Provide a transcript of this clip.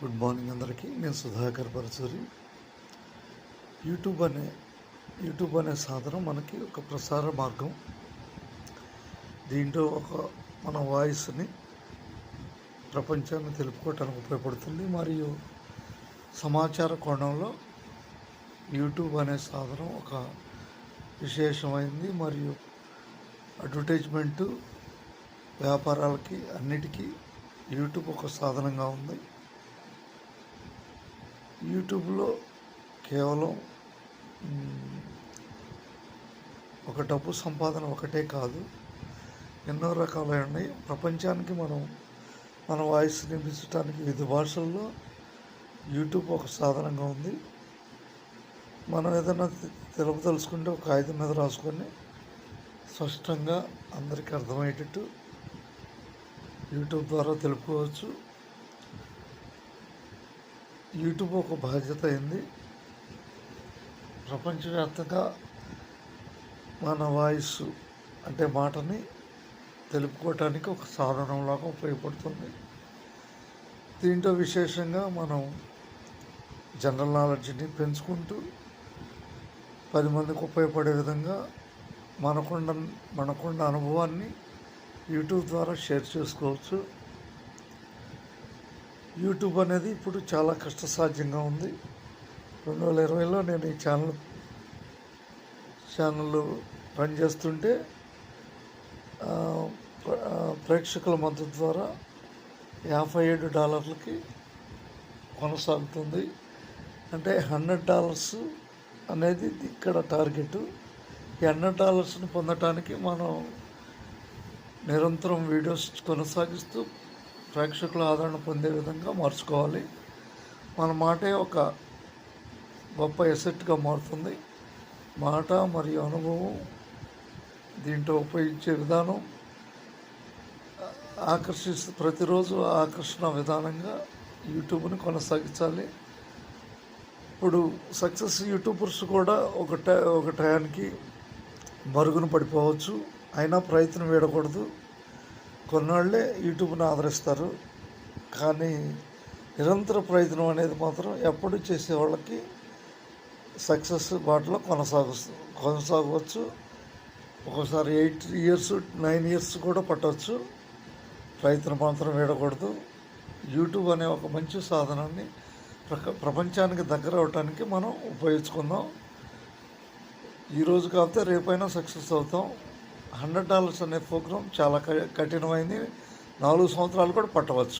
Good morning అందరికీ. నేను Sudhakar Paruchuri. YouTube అనే సాధనం మనకి ఒక ప్రసార మార్గం. దీంట్లో మన వాయిస్ని ప్రపంచాన్ని తెలుపుకోవటానికి ఉపయోగపడుతుంది. మరియు సమాచార కోణంలో యూట్యూబ్ అనే సాధనం ఒక విశేషమైంది. మరియు అడ్వర్టైజ్మెంటు, వ్యాపారాలకి అన్నిటికీ యూట్యూబ్ ఒక సాధనంగా ఉంది. యూట్యూబ్లో కేవలం ఒక డబ్బు సంపాదన ఒకటే కాదు, ఎన్నో రకాలైన ప్రపంచానికి మన వాయిస్ వినిపించడానికి వివిధ భాషల్లో యూట్యూబ్ ఒక సాధనంగా ఉంది. మనం ఏదైనా తెలుసుకుంటే ఒక కాగితం మీద రాసుకొని స్పష్టంగా అందరికీ అర్థమయ్యేటట్టు యూట్యూబ్ ద్వారా తెలుపుకోవచ్చు. యూట్యూబ్ ఒక బాధ్యత అయింది. ప్రపంచవ్యాప్తంగా మన వాయిస్ అంటే మాటని తెలుపుకోవటానికి ఒక సాధనంలాగా ఉపయోగపడుతుంది. దీంట్లో విశేషంగా మనం జనరల్ నాలెడ్జ్ని పెంచుకుంటూ 10 మందికి ఉపయోగపడే విధంగా మనకున్న అనుభవాన్ని యూట్యూబ్ ద్వారా షేర్ చేసుకోవచ్చు. యూట్యూబ్ అనేది ఇప్పుడు చాలా కష్టసాధ్యంగా ఉంది. 2020లో నేను ఈ ఛానల్ రన్ చేస్తుంటే ప్రేక్షకుల మద్దతు ద్వారా $57 కొనసాగుతుంది. అంటే $100 అనేది ఇక్కడ టార్గెట్. ఈ $100 పొందటానికి మనం నిరంతరం వీడియోస్ కొనసాగిస్తూ ప్రేక్షకుల ఆదరణ పొందే విధంగా మార్చుకోవాలి. మన మాటే ఒక గొప్ప ఎసెట్గా మారుతుంది. మాట మరియు అనుభవం దీంట్లో ఉపయోగించే విధానం ప్రతిరోజు ఆకర్షణ విధానంగా యూట్యూబ్ని కొనసాగించాలి. ఇప్పుడు సక్సెస్ యూట్యూబర్స్ కూడా ఒక టయానికి మరుగున పడిపోవచ్చు. అయినా ప్రయత్నం వీడకూడదు. కొన్నాళ్ళే యూట్యూబ్ని ఆదరిస్తారు, కానీ నిరంతర ప్రయత్నం అనేది మాత్రం ఎప్పుడు చేసే వాళ్ళకి సక్సెస్ బాటలో కొనసాగవచ్చు. ఒకసారి 8 years 9 years కూడా పట్టవచ్చు. ప్రయత్నం మాత్రం వీడకూడదు. యూట్యూబ్ అనే ఒక మంచి సాధనాన్ని ప్రపంచానికి దగ్గర అవటానికి మనం ఉపయోగించుకుందాం. ఈరోజు కాకపోతే రేపైనా సక్సెస్ అవుతాం. $100 అనే ప్రోగ్రాం చాలా కఠినమైంది. 4 సంవత్సరాలు కూడా పట్టవచ్చు.